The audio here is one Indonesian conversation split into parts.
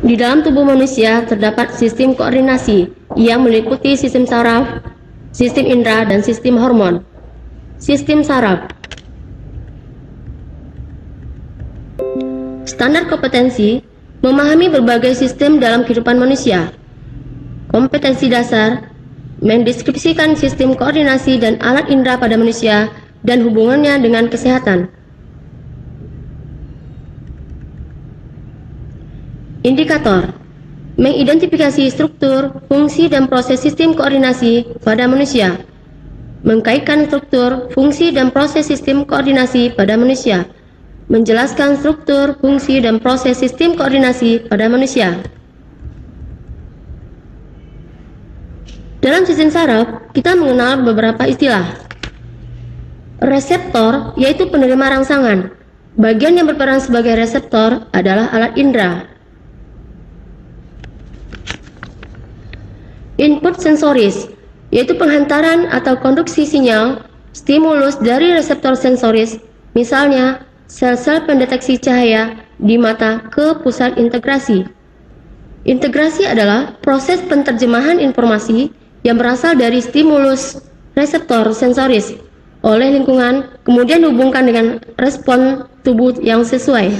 Di dalam tubuh manusia terdapat sistem koordinasi yang meliputi sistem saraf, sistem indera, dan sistem hormon. Sistem saraf. Standar kompetensi memahami berbagai sistem dalam kehidupan manusia. Kompetensi dasar mendeskripsikan sistem koordinasi dan alat indera pada manusia dan hubungannya dengan kesehatan. Indikator mengidentifikasi struktur, fungsi, dan proses sistem koordinasi pada manusia. Mengkaitkan struktur, fungsi, dan proses sistem koordinasi pada manusia. Menjelaskan struktur, fungsi, dan proses sistem koordinasi pada manusia. Dalam sistem saraf, kita mengenal beberapa istilah. Reseptor, yaitu penerima rangsangan. Bagian yang berperan sebagai reseptor adalah alat indera. Input sensoris, yaitu penghantaran atau konduksi sinyal stimulus dari reseptor sensoris, misalnya sel-sel pendeteksi cahaya di mata ke pusat integrasi. Integrasi adalah proses penterjemahan informasi yang berasal dari stimulus reseptor sensoris oleh lingkungan, kemudian dihubungkan dengan respon tubuh yang sesuai.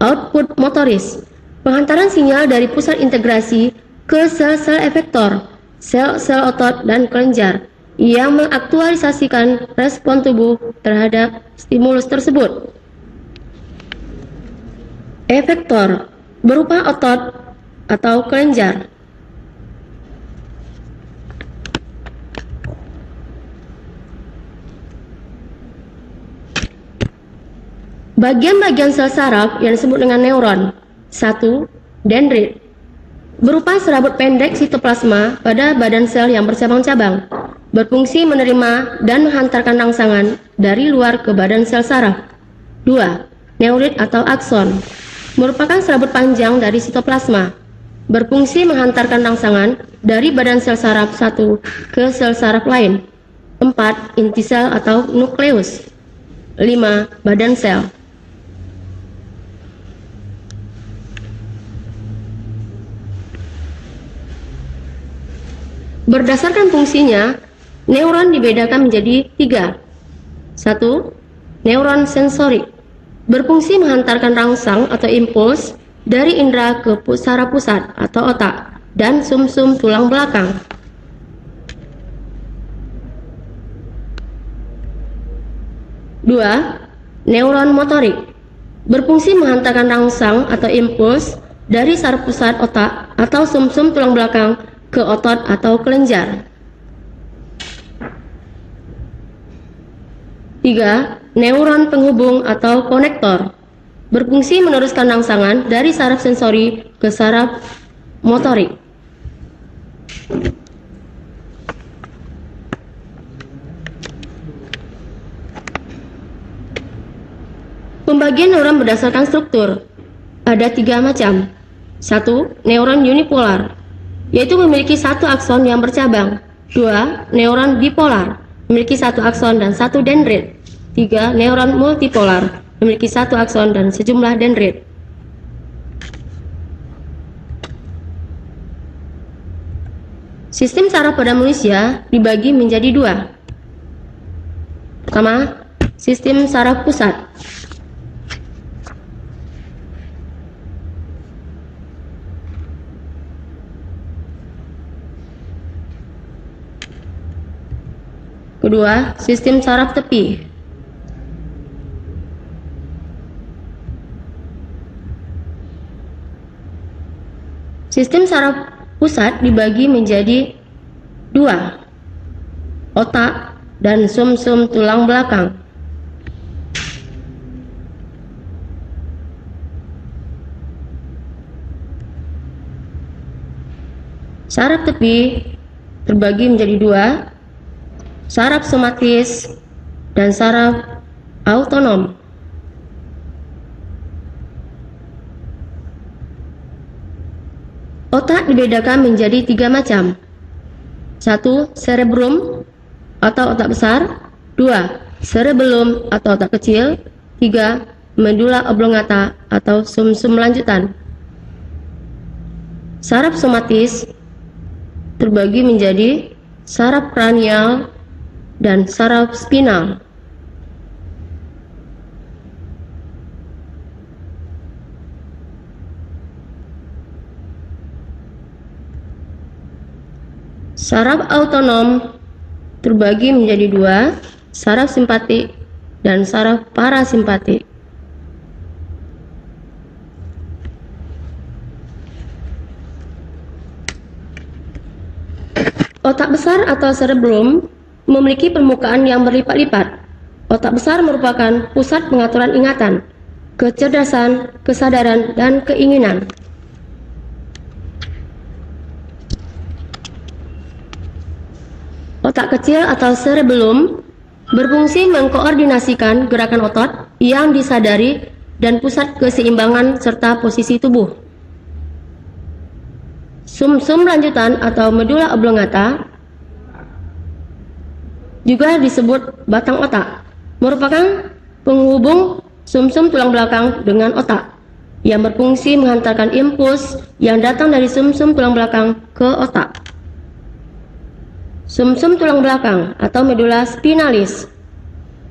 Output motoris, penghantaran sinyal dari pusat integrasi ke sel-sel efektor, sel-sel otot dan kelenjar yang mengaktualisasikan respon tubuh terhadap stimulus tersebut. Efektor berupa otot atau kelenjar. Bagian-bagian sel saraf yang disebut dengan neuron. 1. Dendrit, berupa serabut pendek sitoplasma pada badan sel yang bercabang-cabang, berfungsi menerima dan menghantarkan rangsangan dari luar ke badan sel saraf. 2. Neurit atau akson, merupakan serabut panjang dari sitoplasma, berfungsi menghantarkan rangsangan dari badan sel saraf satu ke sel saraf lain. 4. Inti sel atau nukleus. 5. Badan sel. Berdasarkan fungsinya, neuron dibedakan menjadi 3. 1. Neuron sensorik, berfungsi menghantarkan rangsang atau impuls dari indera ke saraf pusat atau otak dan sumsum tulang belakang. 2. Neuron motorik, berfungsi menghantarkan rangsang atau impuls dari saraf pusat otak atau sumsum tulang belakang ke otot atau kelenjar. 3. Neuron penghubung atau konektor, berfungsi meneruskan rangsangan dari saraf sensori ke saraf motorik. Pembagian neuron berdasarkan struktur. Ada 3 macam. 1. Neuron unipolar, yaitu memiliki 1 akson yang bercabang. 2. Neuron bipolar, memiliki 1 akson dan 1 dendrit. 3. Neuron multipolar, memiliki 1 akson dan sejumlah dendrit. Sistem saraf pada manusia dibagi menjadi 2. Pertama, sistem saraf pusat. Kedua, sistem saraf tepi. Sistem saraf pusat dibagi menjadi 2, otak dan sumsum tulang belakang. Saraf tepi terbagi menjadi 2, saraf somatis dan saraf autonom. Otak dibedakan menjadi 3 macam. 1. Cerebrum atau otak besar. 2. Cerebellum atau otak kecil. 3. Medulla oblongata atau sumsum lanjutan. Saraf somatis terbagi menjadi saraf kranial dan saraf spinal. Saraf autonom terbagi menjadi dua, saraf simpatik dan saraf parasimpatik. Otak besar atau cerebellum memiliki permukaan yang berlipat-lipat. Otak besar merupakan pusat pengaturan ingatan, kecerdasan, kesadaran, dan keinginan. Otak kecil atau cerebellum berfungsi mengkoordinasikan gerakan otot yang disadari dan pusat keseimbangan serta posisi tubuh. Sumsum lanjutan atau medula oblongata juga disebut batang otak, merupakan penghubung sumsum tulang belakang dengan otak yang berfungsi menghantarkan impuls yang datang dari sumsum tulang belakang ke otak. Sumsum tulang belakang atau medula spinalis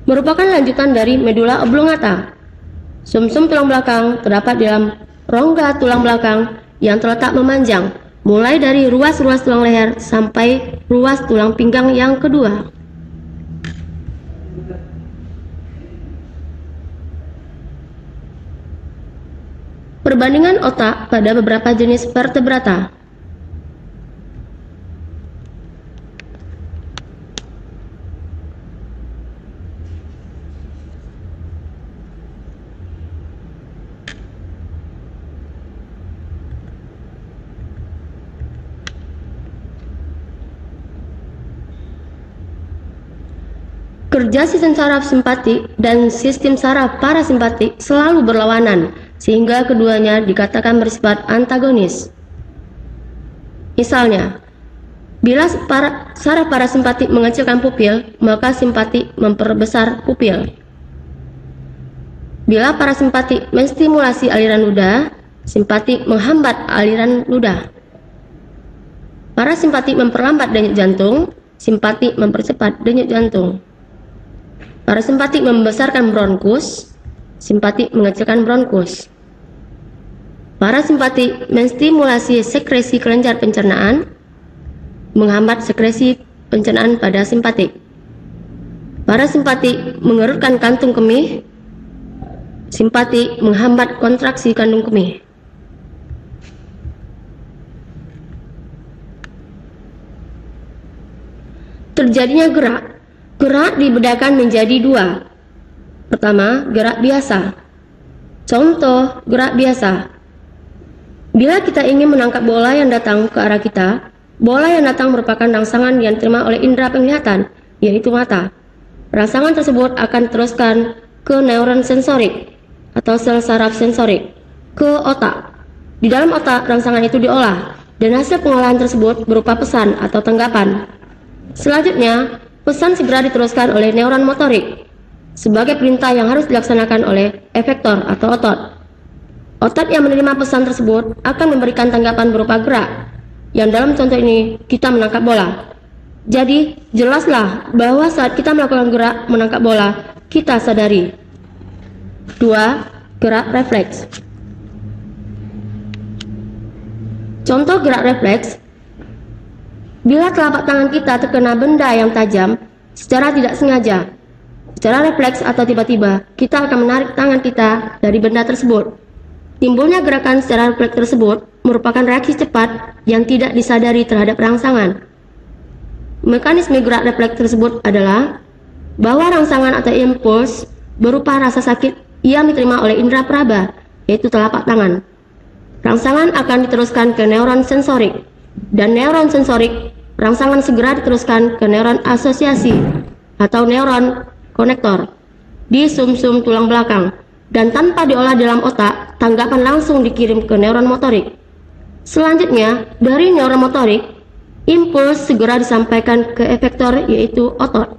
merupakan lanjutan dari medula oblongata. Sumsum tulang belakang terdapat di dalam rongga tulang belakang yang terletak memanjang, mulai dari ruas-ruas tulang leher sampai ruas tulang pinggang yang kedua. Perbandingan otak pada beberapa jenis vertebrata. Kerja sistem saraf simpatik dan sistem saraf parasimpatik selalu berlawanan, sehingga keduanya dikatakan bersifat antagonis. Misalnya, bila saraf parasimpatik mengecilkan pupil, maka simpatik memperbesar pupil. Bila parasimpatik menstimulasi aliran ludah, simpatik menghambat aliran ludah. Parasimpatik memperlambat denyut jantung, simpatik mempercepat denyut jantung. Parasimpatik membesarkan bronkus, simpatik mengecilkan bronkus. Parasimpatik menstimulasi sekresi kelenjar pencernaan, menghambat sekresi pencernaan pada simpatik. Parasimpatik mengerutkan kantung kemih, simpatik menghambat kontraksi kantung kemih. Terjadinya gerak. Gerak dibedakan menjadi dua. Pertama, gerak biasa. Contoh gerak biasa. Bila kita ingin menangkap bola yang datang ke arah kita, bola yang datang merupakan rangsangan yang diterima oleh indera penglihatan, yaitu mata. Rangsangan tersebut akan diteruskan ke neuron sensorik atau sel saraf sensorik, ke otak. Di dalam otak, rangsangan itu diolah, dan hasil pengolahan tersebut berupa pesan atau tanggapan. Selanjutnya, pesan segera diteruskan oleh neuron motorik sebagai perintah yang harus dilaksanakan oleh efektor atau otot. Otot yang menerima pesan tersebut akan memberikan tanggapan berupa gerak, yang dalam contoh ini kita menangkap bola. Jadi, jelaslah bahwa saat kita melakukan gerak menangkap bola, kita sadari. 2. Gerak refleks. Contoh gerak refleks: bila telapak tangan kita terkena benda yang tajam secara tidak sengaja, secara refleks atau tiba-tiba, kita akan menarik tangan kita dari benda tersebut. Timbulnya gerakan secara refleks tersebut merupakan reaksi cepat yang tidak disadari terhadap rangsangan. Mekanisme gerak refleks tersebut adalah bahwa rangsangan atau impuls berupa rasa sakit yang diterima oleh indera peraba, yaitu telapak tangan. Rangsangan akan diteruskan ke neuron sensorik, dan neuron sensorik rangsangan segera diteruskan ke neuron asosiasi atau neuron konektor di sumsum tulang belakang, dan tanpa diolah dalam otak, tanggapan langsung dikirim ke neuron motorik. Selanjutnya, dari neuron motorik, impuls segera disampaikan ke efektor, yaitu otot.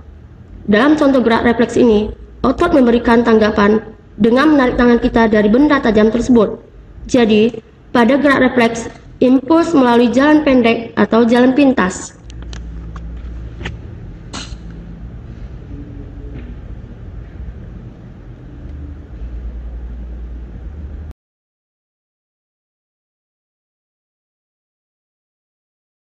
Dalam contoh gerak refleks ini, otot memberikan tanggapan dengan menarik tangan kita dari benda tajam tersebut. Jadi, pada gerak refleks, impuls melalui jalan pendek atau jalan pintas.